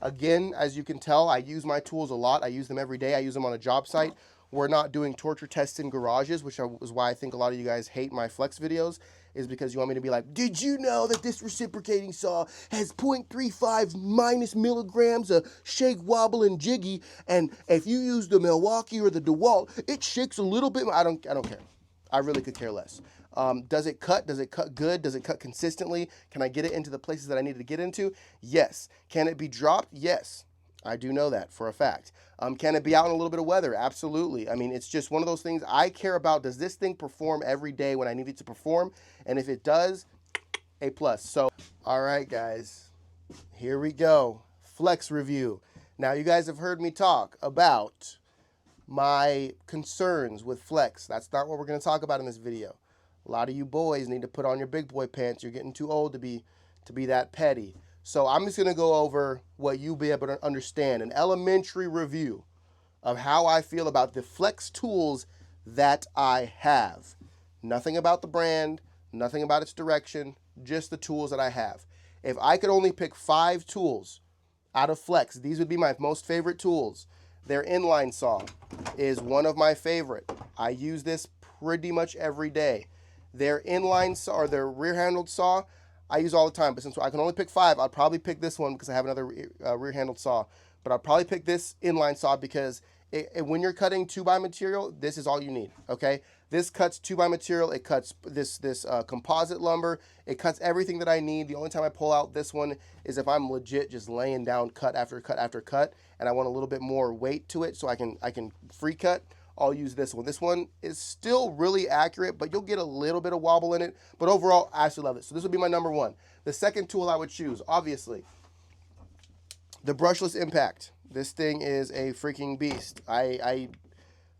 Again, as you can tell, I use my tools a lot. I use them every day. I use them on a job site. We're not doing torture tests in garages, which is why I think a lot of you guys hate my flex videos, is because you want me to be like, did you know that this reciprocating saw has 0.35 minus milligrams of shake, wobble, and jiggy, and if you use the Milwaukee or the DeWalt, it shakes a little bit. I don't care. I really could care less. Does it cut? Does it cut good? Does it cut consistently? Can I get it into the places that I need to get into? Yes. Can it be dropped? Yes. I do know that for a fact. Can it be out in a little bit of weather? Absolutely. I mean, it's just one of those things I care about. Does this thing perform every day when I need it to perform? And if it does, A+. So, all right, guys, here we go. Flex review. Now, you guys have heard me talk about my concerns with flex. That's not what we're going to talk about in this video. A lot of you boys need to put on your big boy pants. You're getting too old to be that petty. So I'm just going to go over what you'll be able to understand, an elementary review of how I feel about the flex tools that I have. Nothing about the brand, nothing about its direction, just the tools that I have. If I could only pick 5 tools out of flex, these would be my most favorite tools. Their inline saw is one of my favorite. I use this pretty much every day. Their inline saw, or their rear-handled saw, I use all the time. But since I can only pick 5, I'd probably pick this one because I have another rear-handled saw. But I'd probably pick this inline saw because when you're cutting 2x material, this is all you need, okay? This cuts 2x material. It cuts this composite lumber. It cuts everything that I need. The only time I pull out this one is if I'm legit just laying down cut after cut after cut, and I want a little bit more weight to it so I can free cut. I'll use this one. This one is still really accurate, but you'll get a little bit of wobble in it. But overall, I actually love it. So this would be my number 1. The second tool I would choose, obviously, the brushless impact. This thing is a freaking beast. I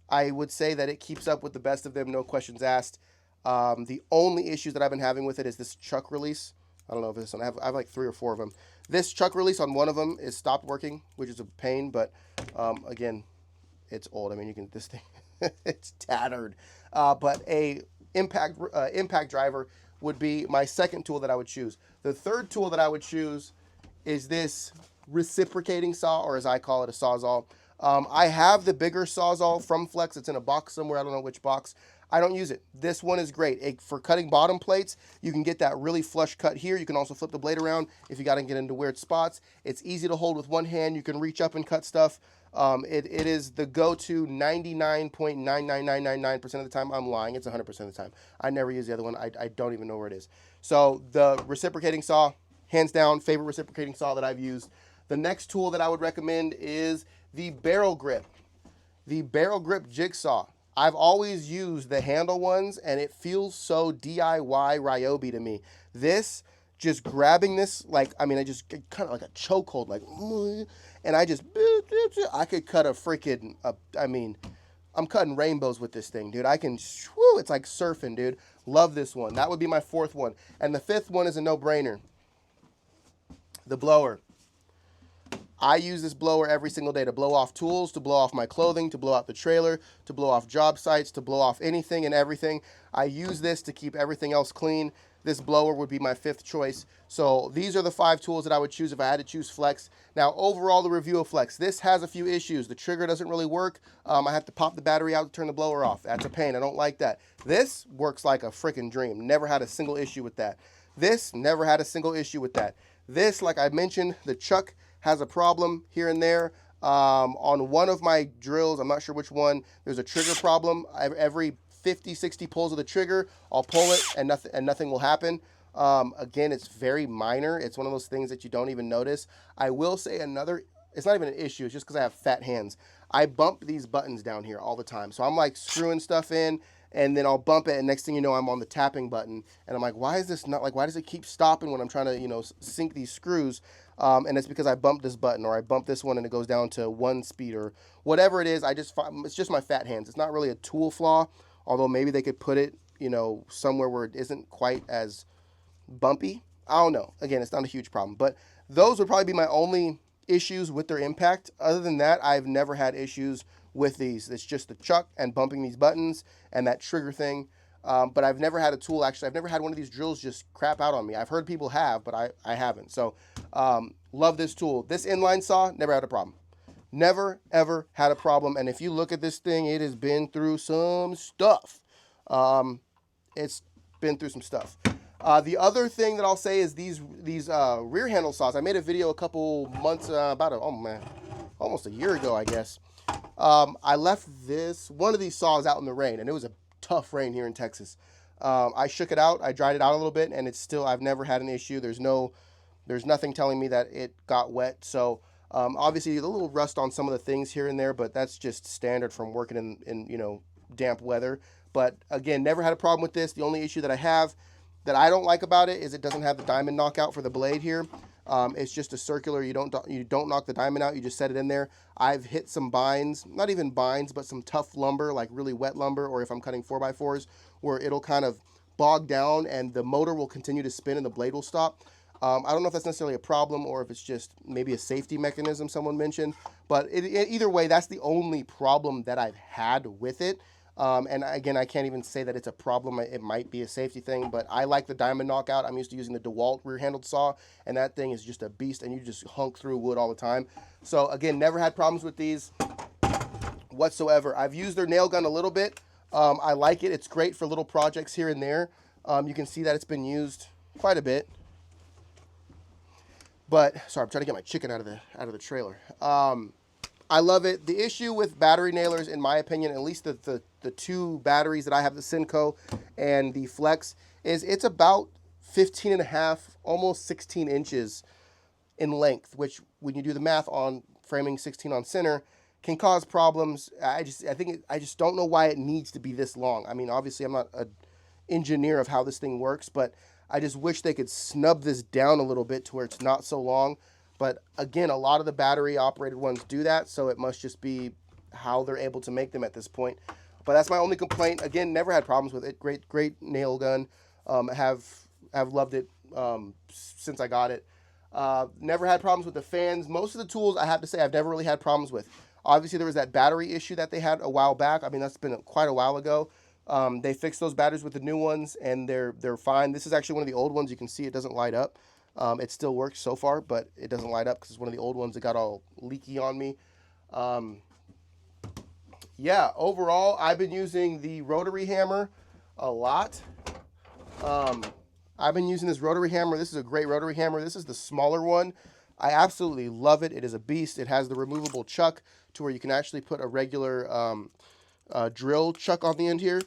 would say that it keeps up with the best of them, no questions asked. The only issues that I've been having with it is this chuck release. I don't know if this one, I have like 3 or 4 of them. This chuck release on one of them is stopped working, which is a pain, but again, it's old. I mean, you can, this thing, it's tattered. But a impact driver would be my second tool that I would choose. The third tool that I would choose is this reciprocating saw, or as I call it, a sawzall. I have the bigger sawzall from Flex. It's in a box somewhere. I don't know which box. I don't use it. This one is great. For cutting bottom plates, you can get that really flush cut here. You can also flip the blade around if you got to get into weird spots. It's easy to hold with one hand. You can reach up and cut stuff. It is the go-to 99.99999% of the time. I'm lying. It's 100% of the time. I never use the other one. I don't even know where it is. So the reciprocating saw, hands down, favorite reciprocating saw that I've used. The next tool that I would recommend is the barrel grip. The barrel grip jigsaw. I've always used the handle ones, and it feels so DIY Ryobi to me. This, just grabbing this, like, I mean, I just kind of like a chokehold, like, and I I could cut a freaking, I mean, I'm cutting rainbows with this thing, dude. I can, whoo, it's like surfing, dude. Love this one. That would be my 4th one. And the 5th one is a no-brainer. The blower. I use this blower every single day to blow off tools, to blow off my clothing, to blow out the trailer, to blow off job sites, to blow off anything and everything. I use this to keep everything else clean. This blower would be my 5th choice. So these are the 5 tools that I would choose if I had to choose Flex. Now, overall, the review of Flex. This has a few issues. The trigger doesn't really work. I have to pop the battery out to turn the blower off. That's a pain. I don't like that. This works like a freaking dream. Never had a single issue with that. This, never had a single issue with that. This, like I mentioned, the chuck has a problem here and there. On one of my drills, I'm not sure which one, there's a trigger problem. Every 50, 60 pulls of the trigger, I'll pull it and nothing will happen. Again, it's very minor. It's one of those things that you don't even notice. I will say it's not even an issue. It's just because I have fat hands. I bump these buttons down here all the time. So I'm like screwing stuff in, and then I'll bump it, and next thing you know, I'm on the tapping button. And I'm like, why is this not, like, why does it keep stopping when I'm trying to, you know, sink these screws? And it's because I bumped this button, or I bumped this one and it goes down to 1 speed, or whatever it is. It's just my fat hands. It's not really a tool flaw, although maybe they could put it, you know, somewhere where it isn't quite as bumpy. I don't know. Again, it's not a huge problem, but those would probably be my only issues with their impact. Other than that, I've never had issues with these. It's just the chuck and bumping these buttons and that trigger thing. But I've never had a tool, actually, I've never had one of these drills just crap out on me. I've heard people have, but I haven't. So Love this tool. This inline saw, never had a problem. Never, ever had a problem. And if you look at this thing, it has been through some stuff. It's been through some stuff. The other thing that I'll say is these rear handle saws. I made a video a couple months, almost a year ago, I guess. I left one of these saws out in the rain, and it was a tough rain here in Texas. I shook it out, I dried it out a little bit, and it's still, I've never had an issue. There's nothing telling me that it got wet. So obviously a little rust on some of the things here and there, but that's just standard from working in damp weather. But again, never had a problem with this. The only issue that I have that I don't like about it is it doesn't have the diamond knockout for the blade here. It's just a circular. You don't knock the diamond out. You just set it in there. I've hit some binds, not even binds, but some tough lumber, like really wet lumber, or if I'm cutting 4x4s, where it'll kind of bog down and the motor will continue to spin and the blade will stop. I don't know if that's necessarily a problem or if it's just maybe a safety mechanism someone mentioned, but either way, that's the only problem that I've had with it. And again, I can't even say that it's a problem. It might be a safety thing, but I like the diamond knockout. I'm used to using the DeWalt rear-handled saw, and that thing is just a beast, and you just hunk through wood all the time. So again, never had problems with these whatsoever. I've used their nail gun a little bit. I like it. It's great for little projects here and there. You can see that it's been used quite a bit. But sorry, I'm trying to get my chicken out of the trailer. I love it. The issue with battery nailers, in my opinion, at least the two batteries that I have, the Synco and the Flex, is it's about 15.5, almost 16 inches in length, which when you do the math on framing 16 on center can cause problems. I just don't know why it needs to be this long. I mean, obviously I'm not an engineer of how this thing works, but I just wish they could snub this down a little bit to where it's not so long. But again, a lot of the battery operated ones do that, so it must just be how they're able to make them at this point. But that's my only complaint. Again, never had problems with it. Great nail gun. Have loved it since I got it. Never had problems with the fans. Most of the tools, I have to say, I've never really had problems with. Obviously, there was that battery issue that they had a while back. I mean, that's been quite a while ago. They fixed those batteries with the new ones, and they're fine. This is actually one of the old ones. You can see it doesn't light up. It still works so far, but it doesn't light up because it's one of the old ones that got all leaky on me. Yeah, overall, I've been using the rotary hammer a lot. I've been using this rotary hammer. This is a great rotary hammer. This is the smaller one. I absolutely love it. It is a beast. It has the removable chuck to where you can actually put a regular drill chuck on the end here.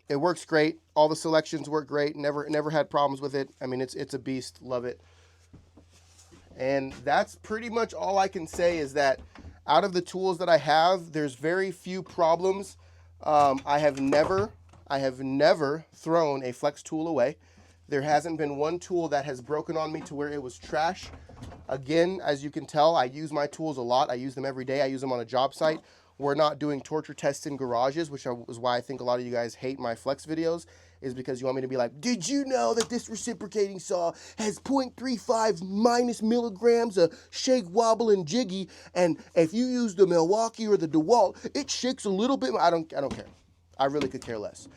It works great. All the selections work great. Never had problems with it. I mean, it's a beast. Love it. And that's pretty much all I can say is that out of the tools that I have, there's very few problems. I have never thrown a flex tool away. There hasn't been one tool that has broken on me to where it was trash. Again, as you can tell, I use my tools a lot. I use them every day. I use them on a job site. We're not doing torture tests in garages, which is why I think a lot of you guys hate my flex videos, is because you want me to be like, did you know that this reciprocating saw has 0.35 minus milligrams of shake, wobble, and jiggy, and if you use the Milwaukee or the DeWalt, it shakes a little bit. I don't care. I really could care less.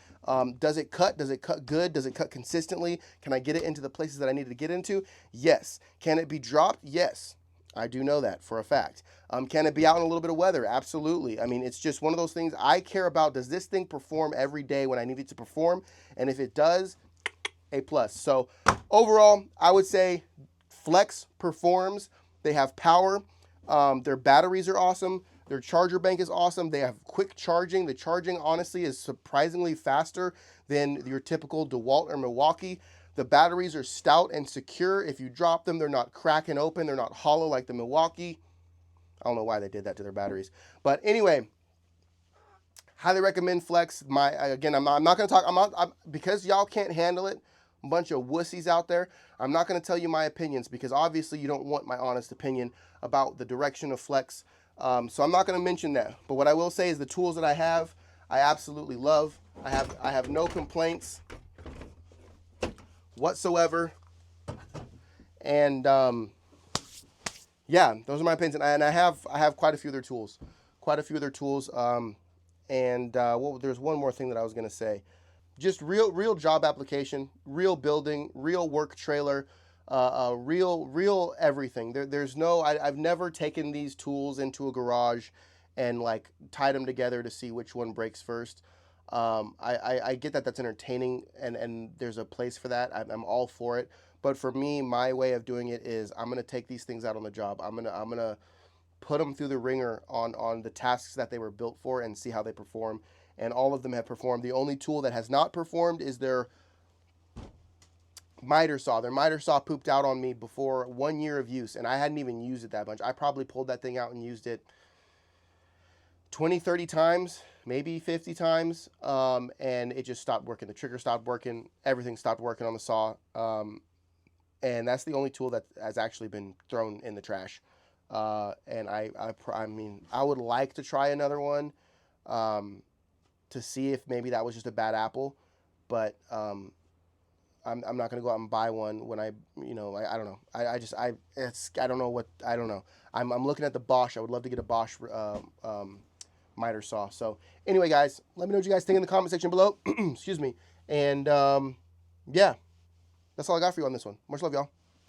Does it cut? Does it cut good? Does it cut consistently? Can I get it into the places that I need to get into? Yes. Can it be dropped? Yes. I do know that for a fact. Can it be out in a little bit of weather? Absolutely. I mean, it's just one of those things I care about. Does this thing perform every day when I need it to perform? And if it does, A+. So overall, I would say Flex performs. They have power. Their batteries are awesome. Their charger bank is awesome. They have quick charging. The charging, honestly, is surprisingly faster than your typical DeWalt or Milwaukee. The batteries are stout and secure. If you drop them, they're not cracking open. They're not hollow like the Milwaukee. I don't know why they did that to their batteries. But anyway, highly recommend Flex. Again, I'm not going to talk. Because y'all can't handle it, a bunch of wussies out there, I'm not going to tell you my opinions because obviously you don't want my honest opinion about the direction of Flex. So I'm not going to mention that. But what I will say is the tools that I have, I absolutely love. I have no complaints whatsoever. And yeah, those are my opinions. And I have quite a few other tools. There's one more thing that I was going to say. Just real job application, real building, real work trailer. real everything. There's no, I've never taken these tools into a garage and like tied them together to see which one breaks first. I get that that's entertaining and there's a place for that. I'm all for it. But for me, my way of doing it is I'm gonna take these things out on the job. I'm gonna put them through the ringer on the tasks that they were built for and see how they perform. And all of them have performed. The only tool that has not performed is their miter saw. Their miter saw pooped out on me before 1 year of use, and I hadn't even used it that much. I probably pulled that thing out and used it 20, 30 times, maybe 50 times, and it just stopped working. The trigger stopped working. Everything stopped working on the saw. And that's the only tool that has actually been thrown in the trash. And I mean, I would like to try another one to see if maybe that was just a bad apple, but I'm not gonna go out and buy one when I don't know. I don't know what I don't know. I'm looking at the Bosch. I would love to get a Bosch miter saw. So anyway, guys, let me know what you guys think in the comment section below. Excuse me. And yeah, that's all I got for you on this one. Much love, y'all.